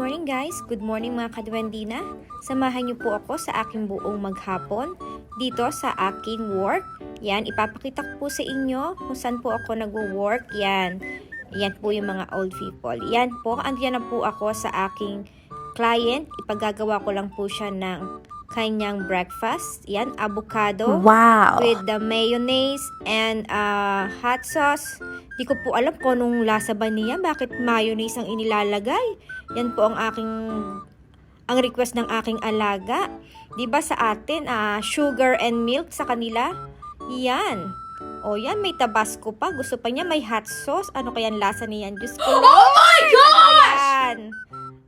morning guys! Good morning mga kadwendina! Samahan niyo po ako sa aking buong maghapon dito sa aking work. Yan, ipapakita ko po sa inyo kung saan po ako nagwo-work. Yan po yung mga old people. Yan po, andiyan na po ako sa aking client. Ipagagawa ko lang po siya ng kanyang breakfast. Yan, avocado. Wow! With the mayonnaise and hot sauce. Di ko po alam kung anong lasa ba niya. Bakit mayonnaise ang inilalagay? Yan po ang request ng aking alaga. Di ba sa atin, sugar and milk sa kanila? Yan. O yan, may tabasco pa. Gusto pa niya may hot sauce. Ano kaya ang lasa niyan? Diyos ko. Oh my gosh!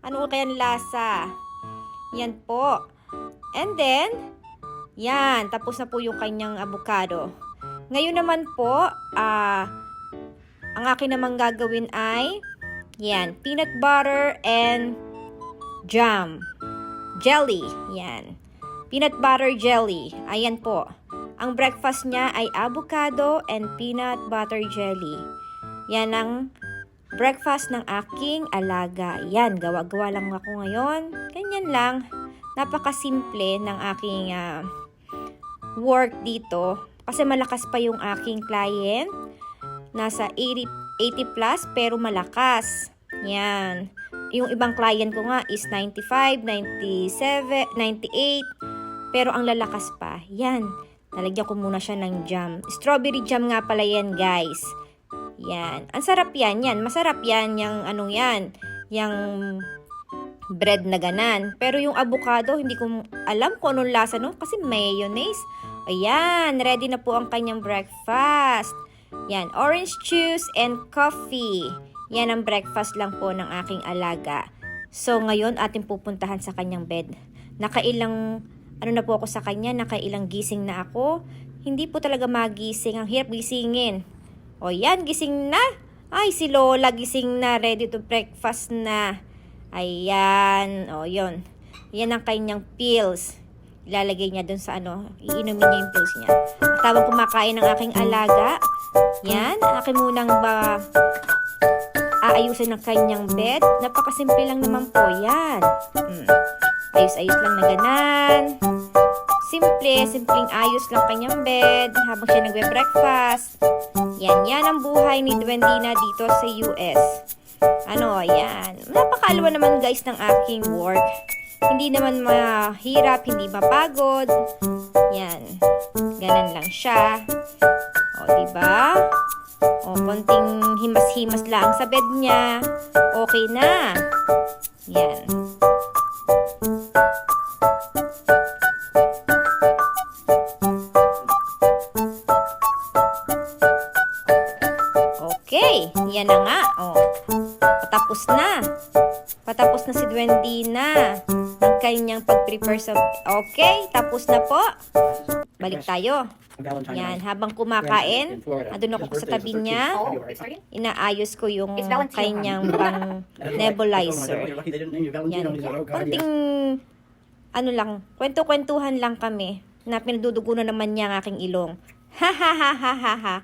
Ano kaya ang lasa? Yan po. And then, yan. Tapos na po yung kanyang avocado. Ngayon naman po, ang akin namang gagawin ay, yan, peanut butter and jam. Jelly. Yan. Peanut butter jelly. Ayan po. Ang breakfast niya ay avocado and peanut butter jelly. Yan ang breakfast ng aking alaga. Yan, gawa-gawa lang ako ngayon. Ganyan lang. Napakasimple ng aking work dito. Kasi malakas pa yung aking client. Nasa 80 plus pero malakas. Yan. Yung ibang client ko nga is 95, 97, 98. Pero ang lalakas pa. Yan. Nalagyan ko muna siya ng jam. Strawberry jam nga pala yan, guys. Yan. Ang sarap yan. Yan. Masarap yan. Yung anong yan. Yung bread na ganan. Pero yung avocado, hindi ko alam kung anong lasa no. Kasi mayonnaise. Ayan. Ready na po ang kanyang breakfast. Yan, orange juice and coffee. Yan ang breakfast lang po ng aking alaga. So, ngayon ating pupuntahan sa kanyang bed. Nakailang, na po ako sa kanya, nakailang gising na ako. Hindi po talaga magising. Ang hirap gisingin. O yan, gising na. Ay, si Lola gising na. Ready to breakfast na. Ayan. O, yun. Yan ang kanyang pills. Ilalagay niya dun sa iinumin niya yung pills niya. At habang kumakain ng aking alaga, yan, akin munang aayusin ng kanyang bed. Napakasimple lang naman po yan. Ayos-ayos lang na ganan. Simpleng ayos lang kanyang bed habang siya nagbe-breakfast. Yan ang buhay ni Dwendina dito sa US. Yan. Napakaalwa naman guys ng aking work. Hindi naman mahirap, hindi mapagod. Yan. Ganan lang siya. O, diba? O, konting himas-himas lang sa bed niya. Okay na. Yan. Okay. Yan na nga. O, patapos na. Patapos na si Dwendina ng kanyang pag-prepare sa... Okay, tapos na po. Balik tayo. Yan, habang kumakain, andun ako sa tabi niya, inaayos ko yung kanyang pang nebulizer. Yan. Konting, kwento-kwentuhan lang kami, na pinadudugunan naman niya ang aking ilong. Ha ha ha ha ha ha.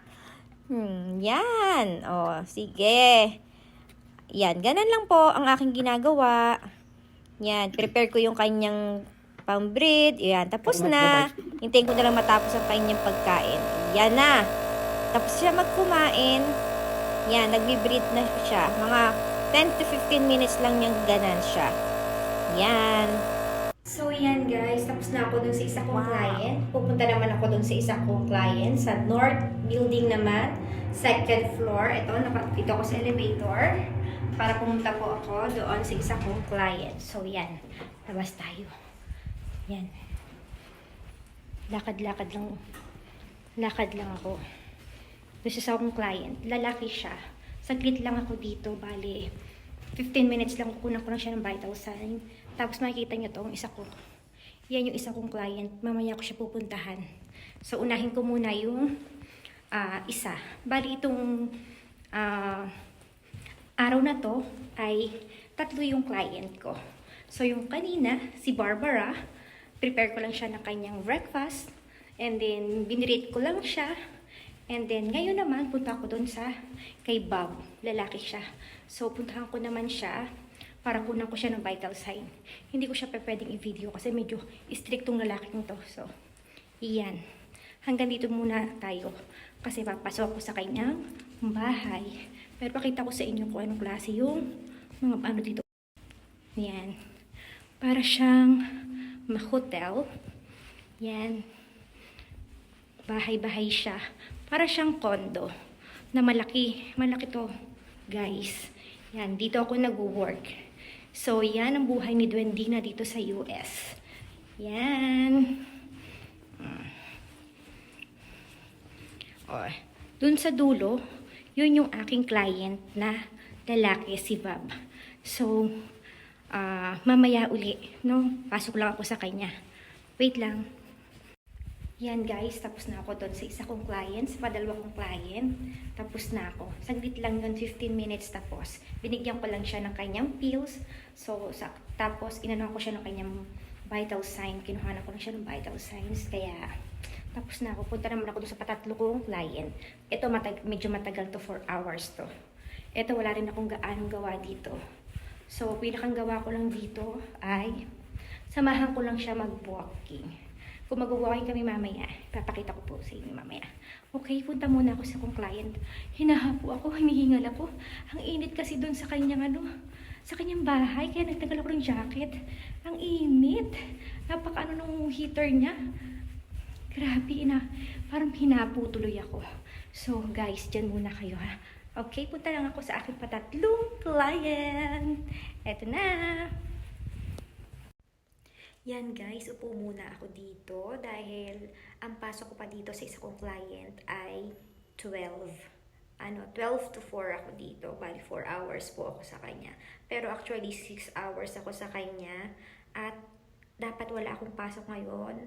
Yan. O, sige. Yan, ganun lang po ang aking ginagawa. Yan, prepare ko yung kanyang pang-bread. Yan, tapos na. Hintayin ko na lang matapos ang kanyang pagkain. Yan na. Tapos siya magkumain. Yan, nagbi-breed na siya. Mga 10 to 15 minutes lang niyang ganan siya. Yan. So, yan guys. Tapos na ako dun sa isa kong client. Pupunta naman ako dun sa isa kong client. Sa North Building naman. Second floor. Ito, nakatito ako sa elevator. Para pumunta po ako doon sa isa kong client. So, yan. Labas tayo. Yan. Lakad-lakad lang. Lakad lang ako. Doon sa isa kong client. Lalaki siya. Saglit lang ako dito. Bali, 15 minutes lang kukunan ko lang siya ng vital sign. Tapos makikita niyo to, ang isa ko. Yan yung isa kong client. Mamaya ko siya pupuntahan. So, unahin ko muna yung isa. Bali, itong araw na to ay tatlo yung client ko. So, yung kanina, si Barbara, prepare ko lang siya ng kanyang breakfast. And then, binirate ko lang siya. And then, ngayon naman, punta ko dun sa kay Bob. Lalaki siya. So, puntahan ko naman siya para kunan ko siya ng vital sign. Hindi ko siya pwedeng i-video kasi medyo striktong lalaking to. So, iyan. Hanggang dito muna tayo kasi papasok ako sa kanyang bahay. Pero pakita ko sa inyo kung anong klase yung mga ano dito. Yan. Para siyang hotel. Yan. Bahay-bahay siya. Para siyang condo na malaki. Malaki to, guys. Yan. Dito ako nag-work. So, yan ang buhay ni Duendina dito sa US. Yan. Oh, dun sa dulo, yun yung aking client na lalaki, si Bob. So, mamaya uli, no? Pasok lang ako sa kanya. Wait lang. Yan guys, tapos na ako doon sa isa kong client, sa padalwa kong client. Tapos na ako. Saglit lang yun, 15 minutes tapos. Binigyan ko lang siya ng kanyang pills. So, tapos inanuhan ko siya ng kanyang vital sign. Kinuhanan ko lang siya ng vital signs. Kaya, tapos na ako. Punta naman ako doon sa patatlo kong client. Ito, medyo matagal to, 4 hours to. Ito, wala rin akong gaanong gawa dito. So, pinakang gawa ko lang dito ay samahan ko lang siya mag-walking. Kung mag-walking kami mamaya, papakita ko po sa inyo mamaya. Okay, punta muna ako sa akong client. Hinahapo ako, hinihingal ako. Ang init kasi doon sa kanyang sa kanyang bahay, kaya nagtagal ako ng jacket. Ang init. Napaka nung heater niya. Grabe, parang hinapo tuloy ako. So, guys, dyan muna kayo ha. Okay, punta lang ako sa aking patatlong client. Eto na. Yan guys, upo muna ako dito dahil ang pasok ko pa dito sa isa kong client ay 12 to 4 ako dito. Bali 4 hours po ako sa kanya. Pero actually 6 hours ako sa kanya at dapat wala akong pasok ngayon.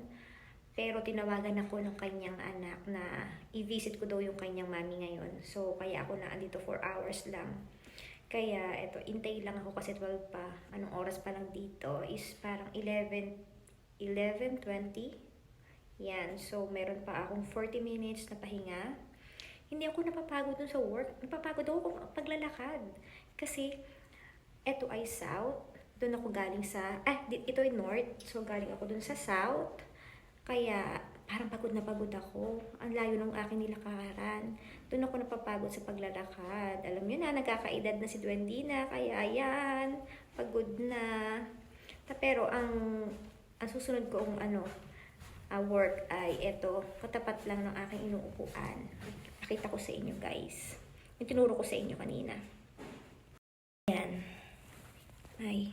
Pero tinawagan ako ng kanyang anak na i-visit ko daw yung kanyang mami ngayon. So kaya ako na andito 4 hours lang. Kaya, eto, intay lang ako kasi 12 pa. Anong oras pa lang dito is parang 11:20. Yan. So, meron pa akong 40 minutes na pahinga. Hindi ako napapagod dun sa work. Napapagod ako kung paglalakad. Kasi, eto ay south. Doon ako galing sa, ito ay north. So, galing ako dun sa south. Kaya, parang pagod na pagod ako. Ang layo ng aking nilakaran. Doon ako napapagod sa paglalakad. Alam niyo na, nagkakaedad na si Duendina. Kaya ayan, pagod na. Pero ang susunod kong work ay ito. Katapat lang ng aking inuupuan. Pakita ko sa inyo guys. Yung tinuro ko sa inyo kanina. Ayan. Ay,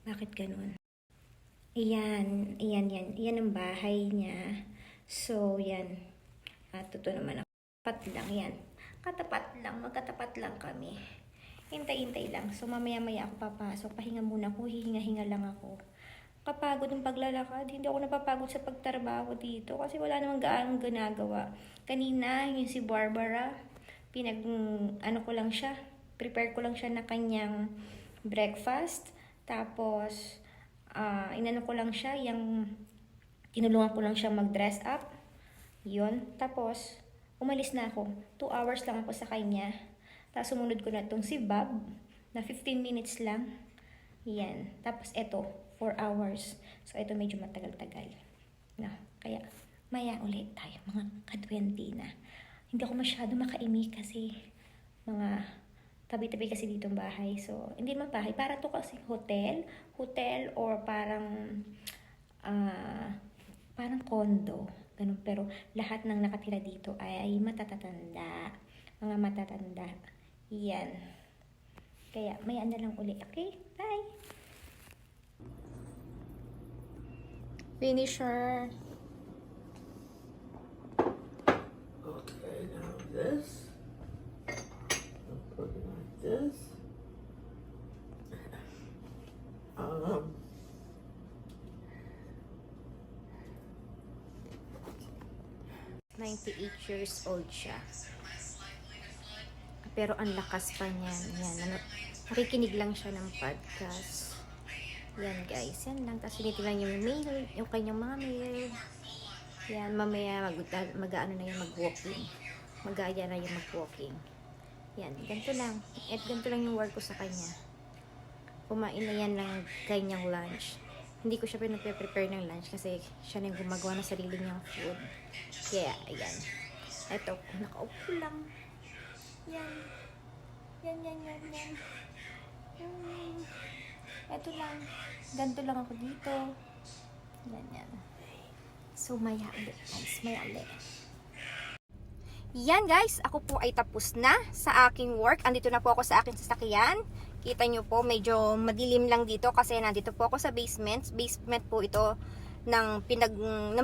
bakit ganun? Ayan, yan ang bahay niya. So, yan. At ito naman ako. Katapat lang yan. Magkatapat lang kami. Hintay-hintay lang. So, mamaya-maya ako papasok. Pahinga muna ako. Hihinga-hinga lang ako. Kapagod ng paglalakad. Hindi ako napapagod sa pagtrabaho dito. Kasi wala namang gaanong ginagawa. Kanina, yung si Barbara, ko lang siya. Prepare ko lang siya na kanyang breakfast. Tapos, ko lang siya. Tinulungan ko lang siya mag-dress up. Yun. Tapos, umalis na ako. 2 hours lang ako sa kanya. Tapos sumunod ko na itong si Bob na 15 minutes lang. Yan. Tapos ito, 4 hours. So ito medyo matagal-tagal. No? Kaya maya ulit tayo mga ka-Duendina. Hindi ako masyado makaimi kasi mga tabi-tabi kasi ditong bahay. So hindi naman bahay. Para to kasi hotel or parang condo. Ganun. Pero lahat ng nakatira dito ay matatatanda. Mga matatanda. Yan. Kaya, maya na lang uli. Okay? Bye! Finisher. Okay, now this. I'll put it like this. 98 years old siya. Pero ang lakas pa niyan. Yan. Nakikinig lang siya ng podcast. Yan guys. Yan lang. Tapos tinitilan yung mail. Yung kanyang mga mail. Yan. Mamaya mag-ano na yung mag-walking. Mag-aaya na yung mag-walking. Yan. Ganito lang. At ganito lang yung work ko sa kanya. kumain na yan ng kanyang lunch. Hindi ko siya pinagpe-prepare ng lunch kasi siya na yung gumagawa ng sarili niyang food. Kaya, ayan. Ito, nakaupo lang. Yan. Yan. Ito lang. Ganto lang ako dito. Yan. So, maya ulit. Guys, maya ulit. Yan guys, ako po ay tapos na sa aking work. Andito na po ako sa aking sasakyan. Kita nyo po, medyo madilim lang dito kasi nandito po ako sa basement. Basement po ito ng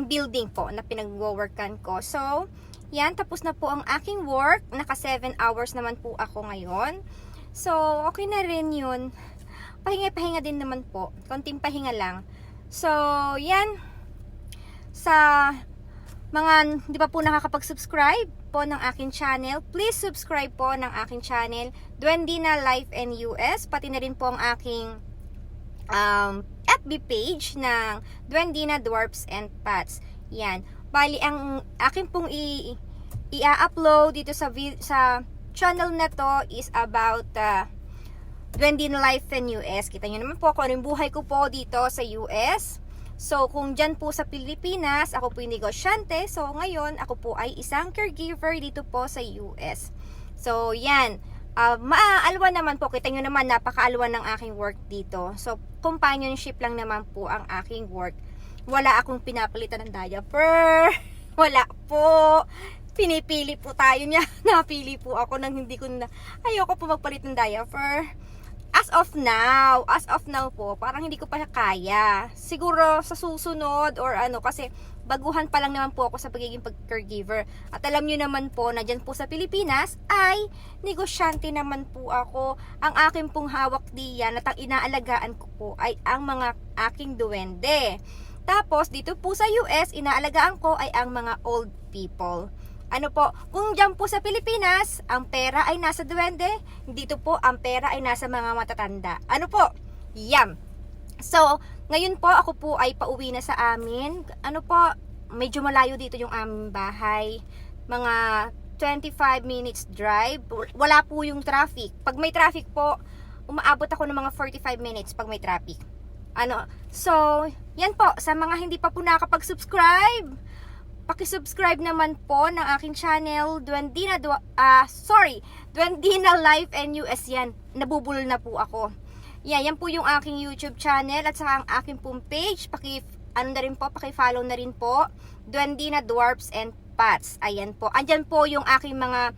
building po na pinag-workan ko. So, yan, tapos na po ang aking work. Naka 7 hours naman po ako ngayon. So, okay na rin yun. Pahinga-pahinga din naman po. Konting pahinga lang. So, yan. Sa mga di pa po nakakapag-subscribe po ng aking channel, please subscribe po ng aking channel, Duendina Life and US, pati na rin po ang aking FB page ng Duendina Dwarfs and Pets. Yan. Bali, ang aking pong i-upload dito sa channel na to is about Duendina Life and US. Kita nyo naman po kung anong buhay ko po dito sa US. So, kung dyan po sa Pilipinas, ako po yung negosyante. So, ngayon, ako po ay isang caregiver dito po sa US. So, yan. Maaalwan naman po. Kita nyo naman, napakaalwan ng aking work dito. So, companionship lang naman po ang aking work. Wala akong pinapalitan ng diaper. Wala po. Pinipili po tayo niya. Napili po ako nang hindi ko na, ayoko po magpalit ng diaper. As of now po, parang hindi ko pa kaya. Siguro sa susunod or ano, kasi baguhan pa lang naman po ako sa pagiging caregiver. At alam nyo naman po na dyan po sa Pilipinas ay negosyante naman po ako. Ang aking pong hawak diyan at ang inaalagaan ko po ay ang mga aking duwende. Tapos dito po sa US, inaalagaan ko ay ang mga old people. Ano po, kung dyan po sa Pilipinas, ang pera ay nasa duwende, dito po ang pera ay nasa mga matatanda. Ano po? Yum! So, ngayon po ako po ay pauwi na sa amin. Ano po, medyo malayo dito yung aming bahay. Mga 25 minutes drive. Wala po yung traffic. Pag may traffic po, umaabot ako ng mga 45 minutes pag may traffic. Ano? So, yan po, sa mga hindi pa po nakapag-subscribe, paki-subscribe naman po ng aking channel, Duendina Life and US yan. Nabubulol na po ako. Yan po yung aking YouTube channel at saka ang aking pong page. Paki-follow na rin po. Duendina Dwarfs and Pets. Ayan po. Andyan po yung aking mga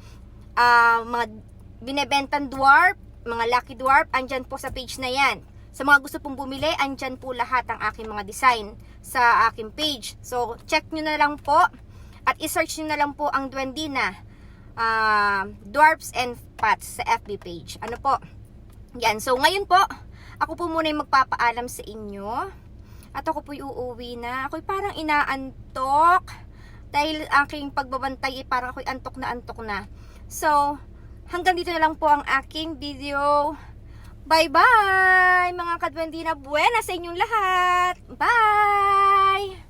binebentang dwarf, mga lucky dwarf. Andyan po sa page na yan. Sa mga gusto pong bumili, andyan po lahat ang aking mga design sa aking page. So, check nyo na lang po at isearch nyo na lang po ang Duendina Dwarfs and Pets sa FB page. Ano po? Yan. So, ngayon po, ako po muna yung magpapaalam sa inyo. At ako po uuwi na. Ako'y parang inaantok. Dahil aking pagbabantay, parang ako'y antok na. So, hanggang dito na lang po ang aking video. Bye-bye! Mga ka-Duendina, buena sa inyong lahat! Bye!